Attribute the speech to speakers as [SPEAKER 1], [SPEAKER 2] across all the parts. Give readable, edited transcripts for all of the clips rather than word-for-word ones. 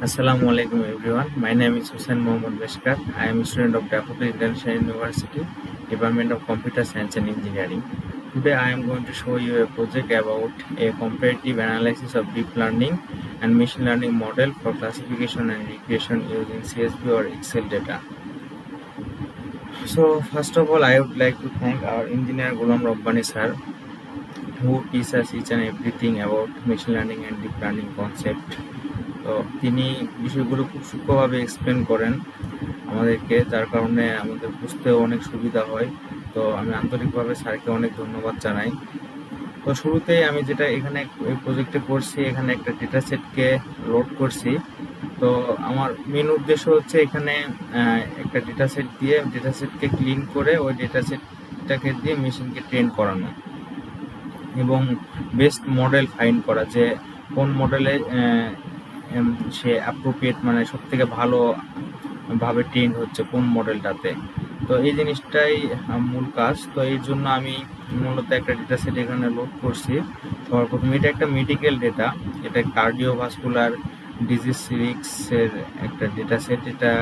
[SPEAKER 1] Assalamu alaikum everyone. My name is Hussain Mohammad Beshkar. I am a student of Daffodil International University, Department of Computer Science and Engineering. Today I am going to show you a project about a comparative analysis of deep learning and machine learning model for classification and regression using CSV or Excel data. So first of all, I would like to thank our engineer Ghulam Rabbani sir, who teaches us each and everything about machine learning and deep learning concept. তো তিনি বিষয়গুলো খুব সূক্ষ্মভাবে explain করেন আমাদেরকে, যার কারণে আমাদের বুঝতেও অনেক সুবিধা হয়। তো আমি আন্তরিকভাবে স্যারকে অনেক ধন্যবাদ জানাই। তো শুরুতেই আমি যেটা এখানে এই প্রজেক্টে করছি, এখানে একটা ডেটা সেটকে লোড করছি। তো আমার মেন উদ্দেশ্য হচ্ছে এখানে একটা ডেটা সেট দিয়ে ডেটা সেটকে ক্লিন করে ওই ডেটা সেটটাকে দিয়ে মেশিনকে ট্রেন করানো এবং বেস্ট মডেল ফাইন্ড করা, যে কোন মডেলে সে অ্যাপ্রোপ্রিয়েট, মানে সব থেকে ভালোভাবে ট্রেন হচ্ছে কোন মডেলটাতে। তো এই জিনিসটাই মূল কাজ। তো এই জন্য আমি মূলত একটা ডেটা সেট এখানে লোড করছি। সবার প্রথমে এটা একটা মেডিকেল ডেটা, এটা কার্ডিওভাস্কুলার ডিজিজ রিস্কের একটা ডেটা সেট। এটা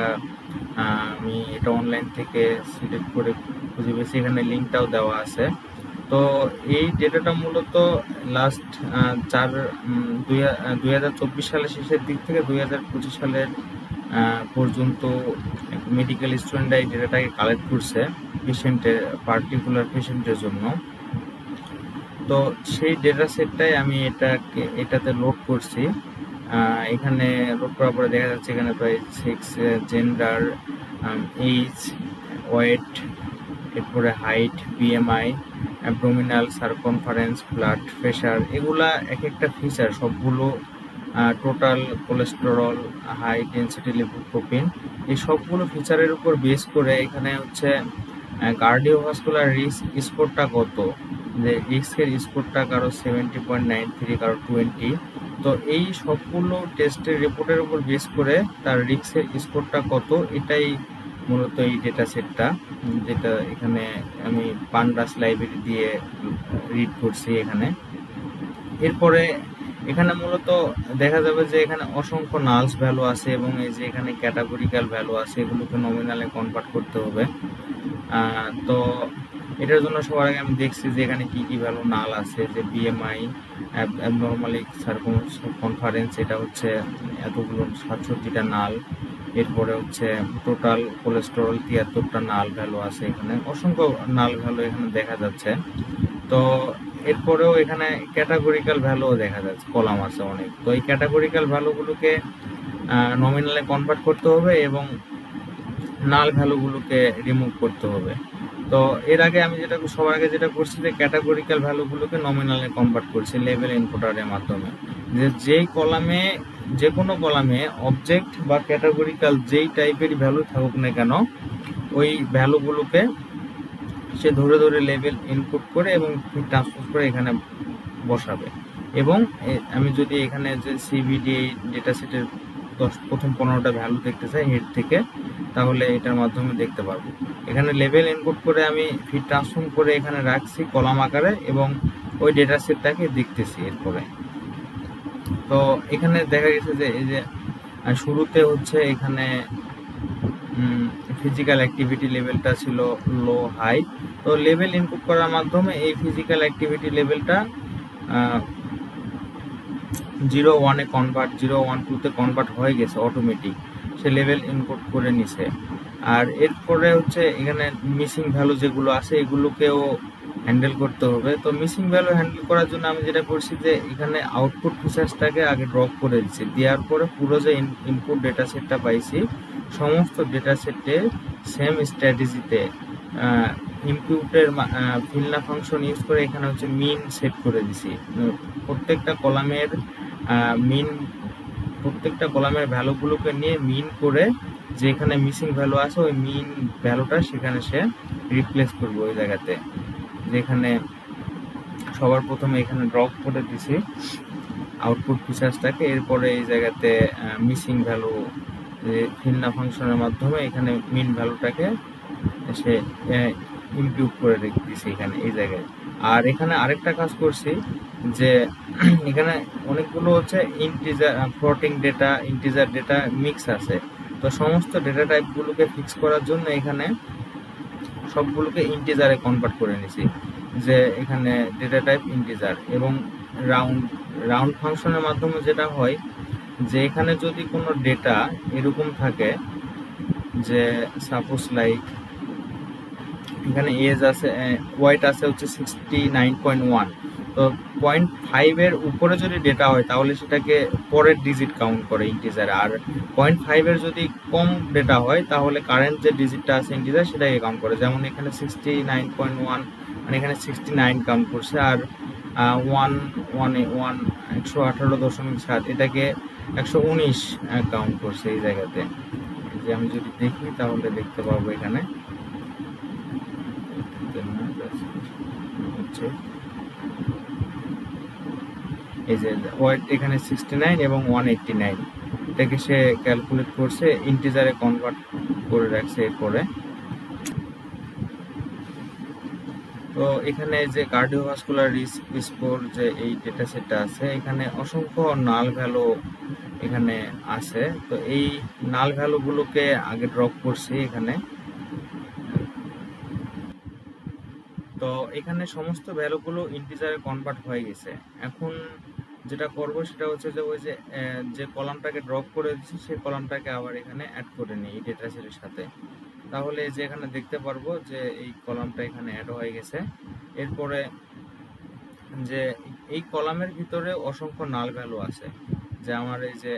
[SPEAKER 1] আমি এটা অনলাইন থেকে সিলেক্ট করে খুঁজে পেয়েছি, এখানে লিঙ্কটাও দেওয়া আছে। তো এই ডেটাটা মূলত লাস্ট 2024 সালের শেষের দিক থেকে 2025 সালের পর্যন্ত মেডিকেল স্টুডেন্টরা এই ডেটাটাকে কালেক্ট করছে পার্টিকুলার পেশেন্টের জন্য। তো সেই ডেটা সেটটাই আমি এটাতে লোড করছি। এখানে লোড করার পরে দেখা যাচ্ছে এখানে প্রায় সেক্স, জেন্ডার, এইজ, ওয়েট, এরপরে height, BMI, abdominal circumference, blood pressure, এগুলা এক একটা ফিচার, সবগুলো total cholesterol, high density lipoprotein, এই সবগুলো ফিচারের উপর বেস করে এখানে হচ্ছে কার্ডিওভাস্কুলার রিস্ক স্কোরটা কত, যে রিস্কের স্কোরটা কারো 70.93, কারো 20। তো এই সবগুলো টেস্টের রিপোর্টের উপর বেস করে তার রিস্কের স্কোরটা কত, এটাই মূলত এই ডেটা সেটটা, যেটা এখানে আমি পান্ডাস লাইব্রেরি দিয়ে রিড করছি এখানে। এরপরে এখানে মূলত দেখা যাবে যে এখানে অসংখ্য নালস ভ্যালু আছে এবং এই যে এখানে ক্যাটাগরিক্যাল ভ্যালু আছে, এগুলোকে নমিনালে কনভার্ট করতে হবে। তো এটার জন্য সবার আগে আমি দেখছি যে এখানে কি কি ভ্যালু নাল আছে, যে বিএমআই, অ্যাবনর্মালি সারকমফারেন্স, এটা হচ্ছে এতগুলো 67টা নাল। এরপরে হচ্ছে টোটাল কোলেস্টেরল 73টা নাল ভ্যালু আছে, এখানে অসংখ্য নাল ভ্যালু এখানে দেখা যাচ্ছে। তো এরপরেও এখানে ক্যাটাগরিক্যাল ভ্যালুও দেখা যাচ্ছে, কলাম আছে অনেক। তো এই ক্যাটাগরিক্যাল ভ্যালুগুলোকে নমিনালে কনভার্ট করতে হবে এবং নাল ভ্যালুগুলোকে রিমুভ করতে হবে। তো এর আগে আমি সবার আগে যেটা করছি, যে ক্যাটাগরিক্যাল ভ্যালুগুলোকে নমিনালে কনভার্ট করছি লেভেল ইনপুটারের মাধ্যমে, যে কোনো কলামে অবজেক্ট বা ক্যাটাগরিক্যাল যেই টাইপেরই ভ্যালু থাকুক না কেন, ওই ভ্যালুগুলোকে সে ধরে ধরে লেভেল ইনপুট করে এবং ট্রান্সপোজ করে এখানে বসাবে। এবং আমি যদি এখানে যে সিভিডি ডেটা সেটের প্রথম 15টা ভ্যালু দেখতে চাই হেড থেকে, তাহলে এটার মাধ্যমে দেখতে পারবো। এখানে লেভেল ইনপুট করে আমি ফিট ট্রান্সফর্ম করে এখানে রাখছি কলাম আকারে এবং ওই ডেটা সেটটাকে দেখতেছি। এরপরে তো এখানে দেখা গেছে যে এই যে শুরুতে হচ্ছে এখানে ফিজিক্যাল অ্যাক্টিভিটি লেভেলটা ছিল লো হাই। তো লেভেল ইনপুট করার মাধ্যমে এই ফিজিক্যাল অ্যাক্টিভিটি লেভেলটা 0-1-এ কনভার্ট, 0-1-2-তে কনভার্ট হয়ে গেছে অটোমেটিক, সে লেভেল ইনপুট করে নিছে। আর এরপরে হচ্ছে এখানে মিসিং ভ্যালু যেগুলো আছে এগুলোকেও হ্যান্ডেল করতে হবে। তো মিসিং ভ্যালু হ্যান্ডেল করার জন্য আমি যেটা করছি, যে এখানে আউটপুট ফিচার্সটাকে আগে ড্রপ করে দিচ্ছি, দেওয়ার পরে পুরো যে ইনপুট ডেটা সেটটা পাইছি সমস্ত ডেটা সেটে সেম স্ট্র্যাটেজিতে ইনপুটের ফিল্না ফাংশন ইউজ করে এখানে হচ্ছে মিন সেট করে দিছি। প্রত্যেকটা কলামের ভ্যালুগুলোকে নিয়ে মিন করে, যে এখানে মিসিং ভ্যালু আছে ওই মিন ভ্যালুটা সেখানে সে রিপ্লেস করবে ওই জায়গাতে, যেখানে সবার প্রথমে এখানে ড্রপ করে দিছি আউটপুট ফিচার্সটাকে। এরপরে এই জায়গাতে মিসিং ভ্যালু ফিল্না ফাংশনের মাধ্যমে এখানে মিন ভ্যালুটাকে সে ইনক্লুড করে রেখেছি এখানে এই জায়গায়। আর এখানে আরেকটা কাজ করছি যে এখানে অনেকগুলো হচ্ছে integer floating data, integer data mix আছে। তো সমস্ত ডেটা টাইপগুলোকে ফিক্স করার জন্য এখানে সবগুলোকে ইন্টিজারে কনভার্ট করে নিছি, যে এখানে ডেটা টাইপ ইন্টিজার। এবং রাউন্ড রাউন্ড ফাংশনের মাধ্যমে যেটা হয় যে এখানে যদি কোনো ডেটা এরকম থাকে যে সাপোজ লাইক এখানে এজ আছে, ওয়েট আছে হচ্ছে 69.1, তো 0.5 উপরে যদি ডেটা হয় তাহলে সেটাকে পরের ডিজিট কাউন্ট করে ইন্টিজারে। আর 0.5 যদি কম ডেটা হয় তাহলে কারেন্ট যে ডিজিটটা আছে ইন্টিজার সেটাকে কাউন্ট করে। যেমন এখানে 69.1 মানে এখানে 69 কাউন্ট করছে, আর 118.7 এটাকে 119 কাউন্ট করছে এই জায়গাতে। যে আমি যদি দেখি তাহলে দেখতে পাবো এখানে হচ্ছে এই যে ওয়েট এখানে 69 এবং 189 এটাকে সে ক্যালকুলেট করছে, ইন্টিজারে কনভার্ট করে রাখছে এরপরে। তো এখানে যে কার্ডিওভাস্কুলার রিস্ক স্কোর যে এই ডেটা সেটটা আছে, এখানে অসংখ্য নাল ভ্যালু এখানে আছে। তো এই নাল ভ্যালুগুলোকে আগে ড্রপ করছি এখানে। তো এখানে সমস্ত ভ্যালুগুলো ইন্টিজারে কনভার্ট হয়ে গেছে। এখন যেটা করব সেটা হচ্ছে যে ওই যে কলামটাকে ড্রপ করে দিচ্ছি সেই কলামটাকে আবার এখানে অ্যাড করে নিই এই ডেটা সেটের সাথে। তাহলে যে এখানে দেখতে পারবো যে এই কলামটা এখানে অ্যাড হয়ে গেছে। এরপরে যে এই কলামের ভিতরে অসংখ্য নাল ভ্যালু আছে, যে আমার এই যে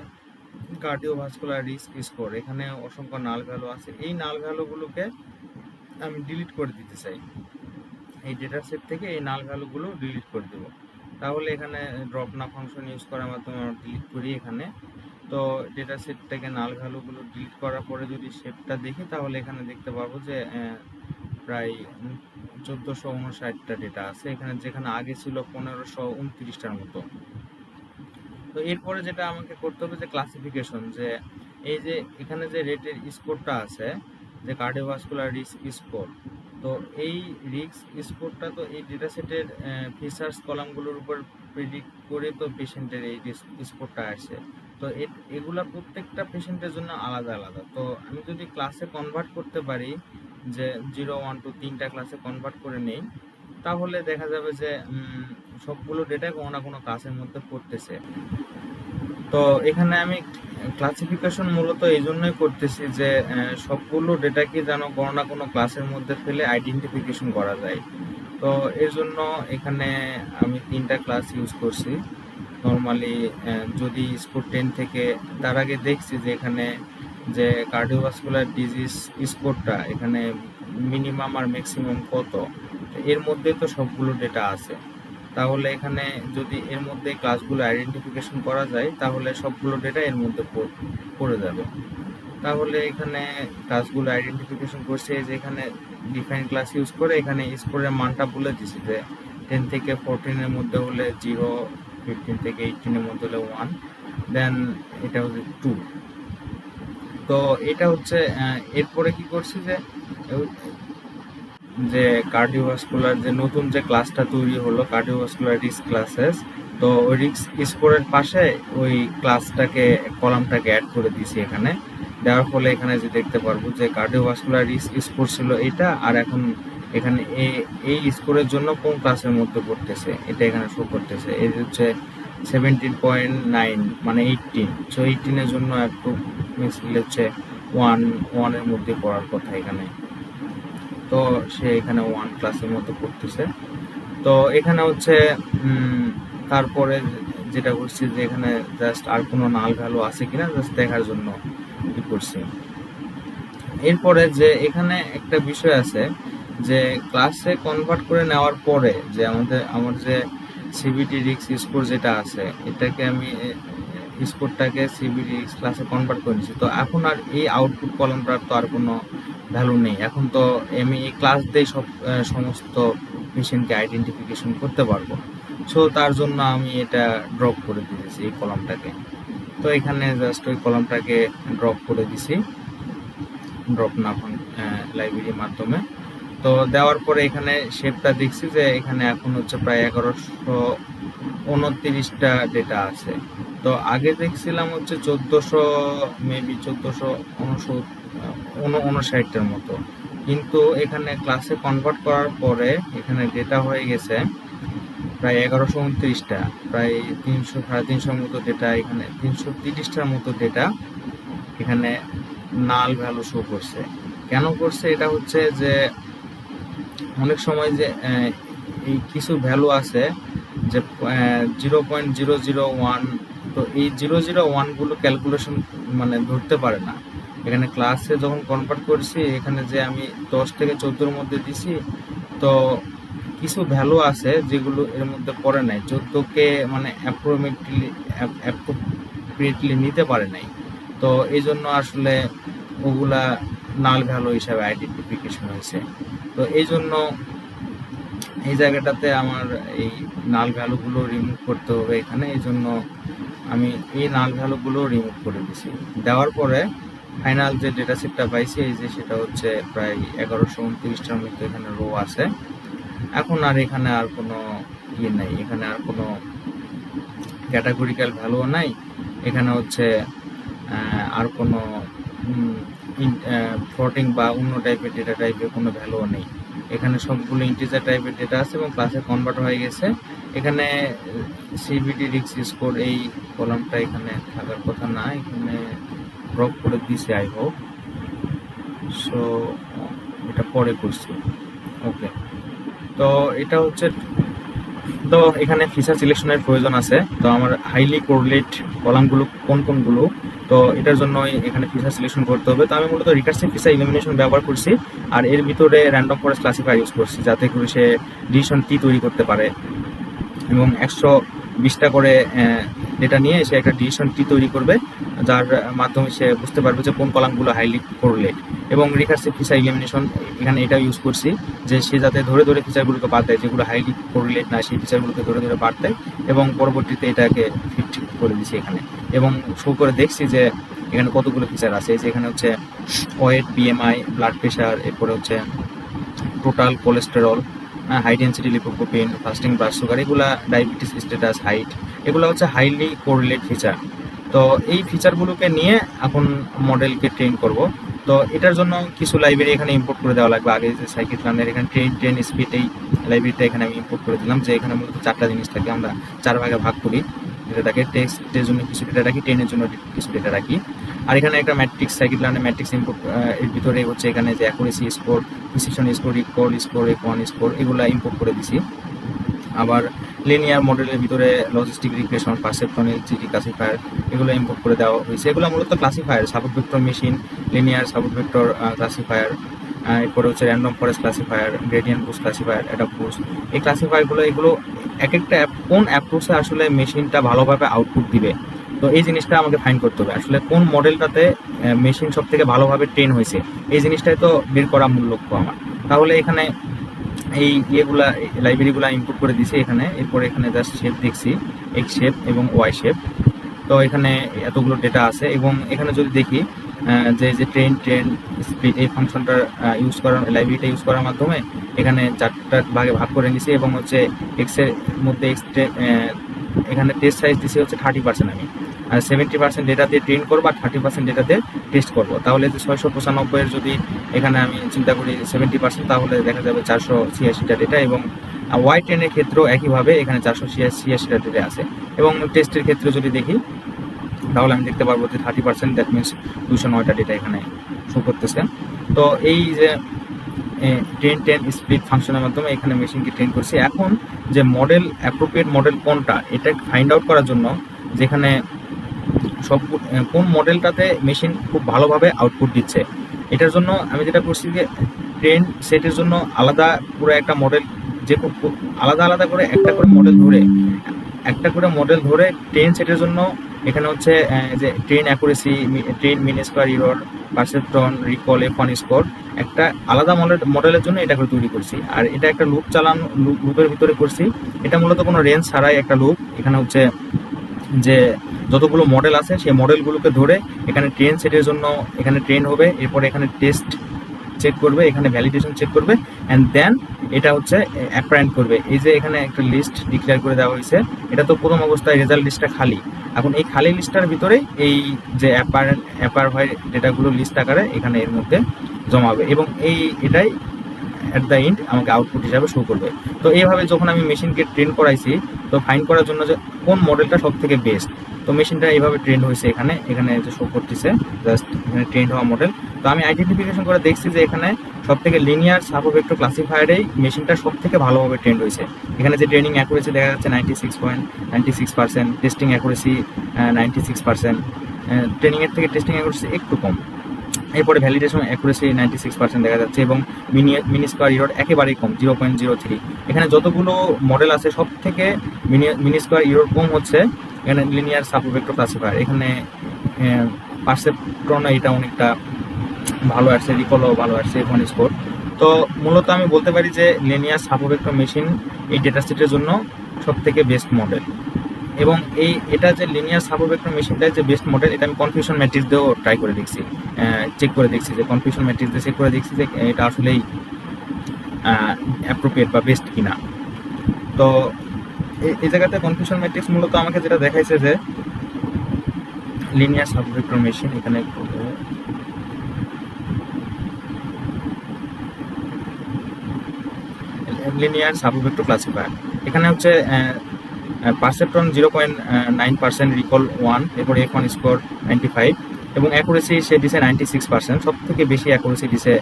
[SPEAKER 1] কার্ডিওভাস্কুলার রিস্ক স্কোর, এখানে অসংখ্য নাল ভ্যালু আছে। এই নাল ভ্যালুগুলোকে আমি ডিলিট করে দিতে চাই, এই ডেটা সেট থেকে এই নাল ভ্যালুগুলো ডিলিট করে দেবো। তাহলে এখানে ড্রপ না ফাংশন ইউজ করার মাধ্যমে আমরা ডিলিট করি এখানে। তো ডেটা সেট থেকে নাল ভ্যালুগুলো ডিলিট করার পরে যদি শেপটা দেখি তাহলে এখানে দেখতে পাবো যে প্রায় 1459টা ডেটা আছে এখানে, যেখানে আগে ছিল 1529টার মতো। তো এরপরে যেটা আমাকে করতে হবে যে ক্লাসিফিকেশন, যে এই যে এখানে যে রেটের স্কোরটা আছে যে কার্ডিওভাস্কুলার রিস্ক স্কোর, তো এই রিস্ক স্কোরটা তো এই ডেটা সেটের ফিচার্স কলামগুলোর উপর প্রেডিক্ট করে তো পেশেন্টের এই স্কোরটা আসে। তো এগুলা প্রত্যেকটা পেশেন্টের জন্য আলাদা আলাদা। তো আমি যদি ক্লাসে কনভার্ট করতে পারি, যে 0, 1, 2 3টা ক্লাসে কনভার্ট করে নেই, তাহলে দেখা যাবে যে সবগুলো ডেটা কোনো না কোনো ক্লাসের মধ্যে পড়তেছে। তো এখানে আমি ক্লাসিফিকেশন মূলত এই জন্যই করতেছি যে সবগুলো ডেটাকে যেন কোনো না কোনো ক্লাসের মধ্যে ফেলে আইডেন্টিফিকেশন করা যায়। তো এর জন্য এখানে আমি 3টা ক্লাস ইউজ করছি। নর্মালি যদি স্কোর 10 থেকে, তার আগে দেখছি যে এখানে যে কার্ডিওভাস্কুলার ডিজিজ স্কোরটা এখানে মিনিমাম আর ম্যাক্সিমাম কত, এর মধ্যে তো সবগুলো ডেটা আছে। তাহলে এখানে যদি এর মধ্যে ক্লাসগুলো আইডেন্টিফিকেশন করা যায় তাহলে সবগুলো ডেটা এর মধ্যে পড়ে যাবে। তাহলে এখানে ক্লাসগুলো আইডেন্টিফিকেশন করছে, যে এখানে ডিফাইন ক্লাস ইউজ করে এখানে স্কোরের মানটা বলে দিছি যে 10 থেকে 14 মধ্যে হলে 0, 15 থেকে 18 মধ্যে হলে 1, দেন এটা হচ্ছে 2। তো এটা হচ্ছে এরপরে কি করছি যে কার্ডিওভাস্কুলার যে নতুন যে ক্লাসটা তৈরি হলো কার্ডিওভাস্কুলার রিস্ক ক্লাসেস, তো ওই রিস্ক স্কোরের পাশে ওই ক্লাসটাকে কলামটাকে অ্যাড করে দিয়েছি এখানে। দেওয়ার ফলে এখানে যে দেখতে পারবো যে কার্ডিওভাস্কুলার রিস্ক স্কোর ছিল এটা, আর এখন এখানে এই স্কোরের জন্য কোন ক্লাসের মধ্যে পড়তেছে এটা এখানে শো করতেছে। এই হচ্ছে 17.9 মানে 18, সো 18-এর জন্য একটু মিসলি হচ্ছে 1 এর মধ্যে পড়ার কথা এখানে। তো সে এখানে 1 ক্লাসের মতো পড়তেছে। তো এখানে হচ্ছে তারপরে যেটা করছি যে এখানে জাস্ট আর কোনো নাল ভ্যালু আছে কিনা জাস্ট দেখার জন্য কি করছি। এরপরে যে এখানে একটা বিষয় আছে যে ক্লাসে কনভার্ট করে নেওয়ার পরে যে আমার যে সিবিটি রিস্ক স্কোর যেটা আছে এটাকে আমি স্কোরটাকে সিবিটি রিস্ক ক্লাসে কনভার্ট করে নিচ্ছি। তো এখন আর এই আউটপুট কলামটার তো আর কোনো ভ্যালু নেই, এখন তো আমি এই ক্লাস দিয়ে সমস্ত পেশেন্টকে আইডেন্টিফিকেশন করতে পারবো। সো তার জন্য আমি এটা ড্রপ করে দিয়েছি এই কলামটাকে। তো এখানে জাস্ট ওই কলামটাকে ড্রপ করে দিছি ড্রপ না লাইব্রেরির মাধ্যমে। তো দেওয়ার পরে এখানে শেপটা দেখছি যে এখানে এখন হচ্ছে প্রায় 1129টা ডেটা আছে। তো আগে দেখছিলাম হচ্ছে 1400, মেবি 1459টার মতো, কিন্তু এখানে ক্লাসে কনভার্ট করার পরে এখানে ডেটা হয়ে গেছে প্রায় 1129টা, প্রায় 300 সাড়ে 300 মতো ডেটা, এখানে 330টার মতো ডেটা এখানে নাল ভ্যালু শো করছে। কেন করছে? এটা হচ্ছে যে অনেক সময় যে এই কিছু ভ্যালু আছে যে 0.001, তো এই 001গুলো ক্যালকুলেশন মানে ধরতে পারে না। এখানে ক্লাসে যখন কনভার্ট করছি এখানে যে আমি 10 থেকে 14-র মধ্যে দিছি, তো কিছু ভ্যালু আছে যেগুলো এর মধ্যে পড়ে নাই, 14কে মানে অ্যাপ্রোপ্রিয়েটলি নিতে পারে নাই। তো এই জন্য আসলে ওগুলা নাল ভ্যালু হিসাবে আইডেন্টিফিকেশন হয়েছে। তো এই জন্য এই জায়গাটাতে আমার এই নাল ভ্যালুগুলো রিমুভ করতে হবে এখানে, এই জন্য আমি এই নাল ভ্যালুগুলো রিমুভ করে দিছি। দেওয়ার পরে ফাইনাল যে ডেটা সেটটা পাইছি এই যে সেটা হচ্ছে প্রায় 1129টার মতো এখানে রো আছে। এখন আর এখানে আর কোনো ইয়ে নাই, এখানে আর কোনো ক্যাটাগরিক্যাল ভ্যালুও নাই, এখানে হচ্ছে আর কোনো ফ্লোটিং বা অন্য টাইপের ডেটা টাইপের কোনো ভ্যালুও নেই। এখানে সবগুলো ইন্টিজার টাইপের ডেটা আছে এবং ক্লাসে কনভার্ট হয়ে গেছে। এখানে সিবিটি রিক্স স্কোর এই কলামটা এখানে থাকার কথা না, এখানে ড্রপ করে দিছে আই হোপ। সো এটা পরে করছি, ওকে। তো এটা হচ্ছে, তো এখানে ফিচার সিলেকশনের প্রয়োজন আছে। তো আমার হাইলি কোরিলেট কলামগুলো কোনগুলো, তো এটার জন্য এখানে ফিচার সিলেকশন করতে হবে। তো আমি মূলত রিকার্সিভ ফিচার ইলিমিনেশন ব্যবহার করছি, আর এর ভিতরে র্যান্ডম ফরেস্ট ক্লাসিফায়ার ইউজ করছি যাতে করে সে ডিসিশন টি তৈরি করতে পারে এবং 120টা করে ডেটা নিয়ে সে একটা ডিসিশন টি তৈরি করবে, যার মাধ্যমে সে বুঝতে পারবে যে কোন কলামগুলো হাইলি কোরিলেট। এবং রিকার্সিভ ফিচার ইলিমিনেশন এখানে এটা ইউজ করছি যে সে যাতে ধরে ধরে ফিচারগুলোকে বাদ দেয়, যেগুলো হাইলি কোরিলেট না সেই ফিচারগুলোকে ধরে ধরে বাদ দেয়, এবং পরবর্তীতে এটাকে ফিট করে দিচ্ছি এখানে। এবং শো করে দেখছি যে এখানে কতগুলো ফিচার আছে। এই যে এখানে হচ্ছে ওয়েট, বিএমআই, ব্লাড প্রেশার, এরপরে হচ্ছে total cholesterol, high density lipoprotein, fasting blood sugar, এগুলা ডায়াবেটিস স্ট্যাটাস, হাইট, এগুলো হচ্ছে হাইলি কোরিলেট ফিচার। তো এই ফিচারগুলোকে নিয়ে এখন মডেলকে ট্রেন করব। তো এটার জন্য কিছু লাইব্রেরি এখানে ইম্পোর্ট করে দেওয়া লাগবে। আগে যে সাইকিট-লার্নের এখানে ট্রেন স্পিড, এই লাইব্রেরিটা এখানে আমি ইম্পোর্ট করে দিলাম, যে এখানে মূলত 4টা জিনিস থাকে, আমরা 4 ভাগে ভাগ করি ডেটাটাকে। টেক্সটের জন্য কিছু ডেটা রাখি, ট্রেনের জন্য কিছু ডেটা রাখি, আর এখানে একটা ম্যাট্রিক্স, সাইকিট-লার্নের ম্যাট্রিক্স ইম্পোর্ট এর ভিতরে হচ্ছে এখানে যে accuracy score, precision score, recall score, F1 score, এগুলো ইম্পোর্ট করে দিছি। আবার লিনিয়ার মডেলের ভিতরে logistic regression, perceptron, GT classifier, এগুলো ইম্পোর্ট করে দেওয়া হয়েছে। এগুলো মূলত classifier, support vector machine, linear support vector classifier, এরপরে হচ্ছে random forest classifier, gradient boost classifier, adapt boost. এই ক্লাসিফায়ারগুলো এগুলো এক একটা কোন অ্যাপ্রোচে আসলে মেশিনটা ভালোভাবে আউটপুট দিবে, তো এই জিনিসটা আমাকে ফাইন্ড করতে হবে। আসলে কোন মডেলটাতে মেশিন সব থেকে ভালোভাবে ট্রেন হয়েছে, এই জিনিসটাই তো বের করা মূল লক্ষ্য আমার। তাহলে এখানে এই ইয়েগুলা লাইব্রেরিগুলো ইম্পোর্ট করে দিছি এখানে। এরপরে এখানে জাস্ট শেপ দেখছি, এক্স শেপ এবং ওয়াই শেপ। তো এখানে এতগুলো ডেটা আছে, এবং এখানে যদি দেখি যে ট্রেন স্প্লিট, এই ফাংশনটার ইউজ করার, লাইব্রেরিটা ইউজ করার মাধ্যমে এখানে 4টা ভাগে ভাগ করে নিছি, এবং হচ্ছে এক্সের মধ্যে এখানে টেস্ট সাইজ দিছি হচ্ছে 30%। আমি আর 70% ডেটা দিয়ে ট্রেন করবো আর 30% ডেটা দিয়ে টেস্ট করবো। তাহলে যে 695-এর যদি এখানে আমি চিন্তা করি 70%, তাহলে দেখা যাবে 486টা ডেটা। এবং ওয়াই ট্রেনের ক্ষেত্রেও একইভাবে এখানে 486টা ডেটা আছে। এবং টেস্টের ক্ষেত্রে যদি দেখি তাহলে আমি দেখতে পারবো যে 30%, দ্যাট মিনস 209টা ডেটা এখানে শো করতেছে। তো এই যে ট্রেন স্প্লিট ফাংশনের মাধ্যমে এখানে মেশিনকে ট্রেন করছি। এখন যে মডেল, অ্যাপ্রোপ্রিয়েট মডেল কোনটা, এটা ফাইন্ড আউট করার জন্য যেখানে সব কোন মডেলটাতে মেশিন খুব ভালোভাবে আউটপুট দিচ্ছে, এটার জন্য আমি যেটা করছি যে ট্রেন সেটের জন্য আলাদা পুরো একটা মডেল, যে আলাদা আলাদা করে একটা করে মডেল ধরে ট্রেন সেটের জন্য এখানে হচ্ছে যে train accuracy, train mean square error, perceptron, recall, F1 score, একটা আলাদা মডেলের জন্য এটা করে তৈরি করছি। আর এটা একটা লুপের ভিতরে করছি। এটা মূলত কোনো রেঞ্জ ছাড়াই একটা লুপ। এখানে হচ্ছে যে যতগুলো মডেল আছে সেই মডেলগুলোকে ধরে এখানে ট্রেন সেটের জন্য এখানে ট্রেন হবে, এরপরে এখানে টেস্ট চেক করবে, এখানে ভ্যালিডেশন চেক করবে, অ্যান্ড দেন এটা হচ্ছে অ্যাপ্রেন্ট করবে। এই যে এখানে একটা লিস্ট ডিক্লেয়ার করে দেওয়া হয়েছে, এটা তো প্রথম অবস্থায় রেজাল্ট লিস্টটা খালি। এখন এই খালি লিস্টটার ভিতরেই এই যে অ্যাপার হয় ডেটাগুলো লিস্ট আকারে এখানে এর মধ্যে জমা হবে, এবং এটাই অ্যাট দ্য এন্ড আমাকে আউটপুট হিসাবে শো করবে। তো এইভাবে যখন আমি মেশিনকে ট্রেন করাইছি, তো ফাইন্ড করার জন্য যে কোন মডেলটা সব থেকে বেস্ট, তো মেশিনটা এইভাবে ট্রেন্ড হয়েছে, এখানে যে শো করতেছে জাস্ট এখানে ট্রেন্ড হওয়া মডেল। তো আমি আইডেন্টিফিকেশন করে দেখছি যে এখানে সব থেকে লিনিয়ার সাবওয়েক্টর ক্লাসিফায়ারেই মেশিনটা সব থেকে ভালোভাবে ট্রেন্ড হয়েছে। এখানে যে ট্রেনিং অ্যাকুরেসি দেখা যাচ্ছে 96.96%, টেস্টিং অ্যাকুরেসি 96%, ট্রেনিংয়ের থেকে টেস্টিং অ্যাকুরেসি একটু কম। এরপরে ভ্যালিডেশন অ্যাকুরেসি 96% দেখা যাচ্ছে, এবং মিনি স্কোয়ার ইরর একেবারেই কম 0.03। এখানে যতগুলো মডেল আছে সব থেকে মিনি স্কোয়ার ইরর কম হচ্ছে এখানে লিনিয়ার সাবওয়েক্টর ক্লাসিফায়ার। এখানে পারসেপট্রনও এটা অনেকটা ভালো আসছে, রিকলও ভালো আসছে F1 স্কোর। তো মূলত আমি বলতে পারি যে লিনিয়ার সাবওয়েক্টর মেশিন এই ডেটা সেটের জন্য সব থেকে বেস্ট মডেল। এবং এটা যে লিনিয়ার সাবওয়েক্টর মেশিনটা যে বেস্ট মডেল, এটা আমি কনফিউশন ম্যাট্রিক্স দিয়েও ট্রাই করে দেখছি, চেক করে দেখছি যে কনফিউশন ম্যাট্রিক্স দিয়ে চেক করে দেখছি যে এটা আসলেই অ্যাপ্রোপ্রিয়েট বা বেস্ট কিনা। তো এই জায়গাতে কনফিউশন ম্যাট্রিক্স মূলত আমাকে যেটা দেখাইছে যে লিনিয়ার সাবওয়েক্টর মেশিন, এখানে লিনিয়ার সাবওয়েক্টর ক্লাসিফায়ার, এখানে হচ্ছে পারসেপট্রন 0.9%, রিকল 1, এরপর F1 স্কোর 95, এবং অ্যাকুরেসি সে দিছে 96%। সব থেকে বেশি অ্যাকুরেসি দিছে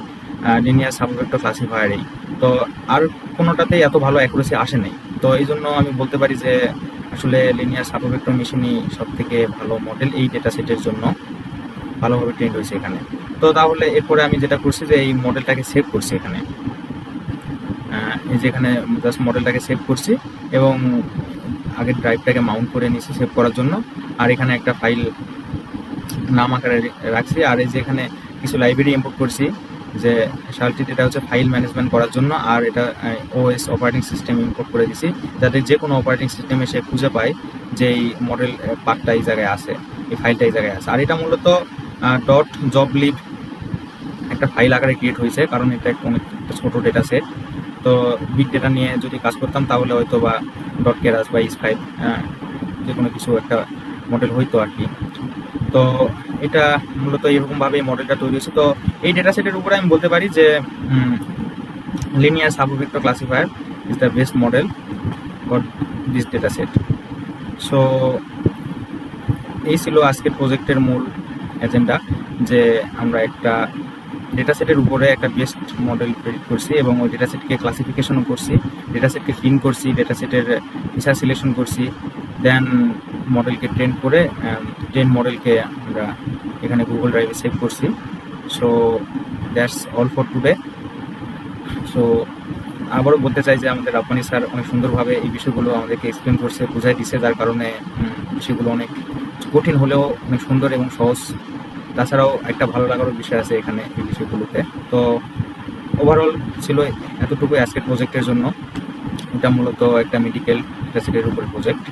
[SPEAKER 1] লিনিয়ার সাবওয়েক্টর ক্লাসিফায়ারেই। তো আর কোনোটাতেই এত ভালো অ্যাকুরেসি আসে নাই। তো এই জন্য আমি বলতে পারি যে আসলে লিনিয়ার সাবওয়েক্টর মেশিনই সব থেকে ভালো মডেল এই ডেটা সেটের জন্য, ভালোভাবে ট্রেন্ড হয়েছে এখানে। তো তাহলে এরপরে আমি যেটা করছি যে এই মডেলটাকে সেভ করছি এখানে, এই যে এখানে জাস্ট মডেলটাকে সেভ করছি এবং আগের ড্রাইভটাকে মাউন্ট করে নিয়েছি সেভ করার জন্য, আর এখানে একটা ফাইল নাম আকারে রাখছি। আর এই যে এখানে কিছু লাইব্রেরি ইম্পোর্ট করছি, যে শালটিট এটা হচ্ছে ফাইল ম্যানেজমেন্ট করার জন্য, আর এটা ওএস অপারেটিং সিস্টেম ইম্পোর্ট করে দিছি যাতে যে কোনো অপারেটিং সিস্টেমে সে খুঁজে পায় যে এই মডেল পার্টটা এই জায়গায় আছে, এই ফাইলটা এই জায়গায় আছে। আর এটা মূলত .joblib একটা ফাইল আকারে ক্রিয়েট হয়েছে, কারণ এটা অনেক ছোটো ডেটা সেট। তো বিগ ডেটা নিয়ে যদি কাজ করতাম তাহলে হয়তো বা .keras বা is5 যে কোনো কিছু একটা মডেল হইতো আর কি। তো এটা মূলত এরকমভাবে এই মডেলটা তৈরি হয়েছে। তো এই ডেটা সেটের উপরে আমি বলতে পারি যে linear support vector classifier is the best model for this data set. So এই ছিল আজকের প্রজেক্টের মূল এজেন্ডা, যে আমরা একটা ডেটা সেটের উপরে একটা বেস্ট মডেল প্রেডিক্ট করছি এবং ওই ডেটা সেটকে ক্লাসিফিকেশনও করছি, ডেটা সেটকে ক্লিন করছি, ডেটা সেটের ফিচার সিলেকশন করছি, দেন মডেলকে ট্রেন করে ট্রেন মডেলকে আমরা এখানে গুগল ড্রাইভে সেভ করছি। So that's all for today. So আবারও বলতে চাই যে আমাদের রাব্বানী স্যার অনেক সুন্দরভাবে এই বিষয়গুলো আমাদেরকে এক্সপ্লেন করছে, বোঝাই দিচ্ছে, যার কারণে বিষয়গুলো অনেক কঠিন হলেও অনেক সুন্দর এবং সহজ। তাছাড়াও একটা ভালো লাগারও বিষয় আছে এখানে এই বিষয়গুলোতে। তো ওভারঅল ছিল এতটুকুই আজকের প্রজেক্টের জন্য। এটা মূলত একটা মেডিকেল ফ্যাসিলিটির উপর প্রজেক্ট।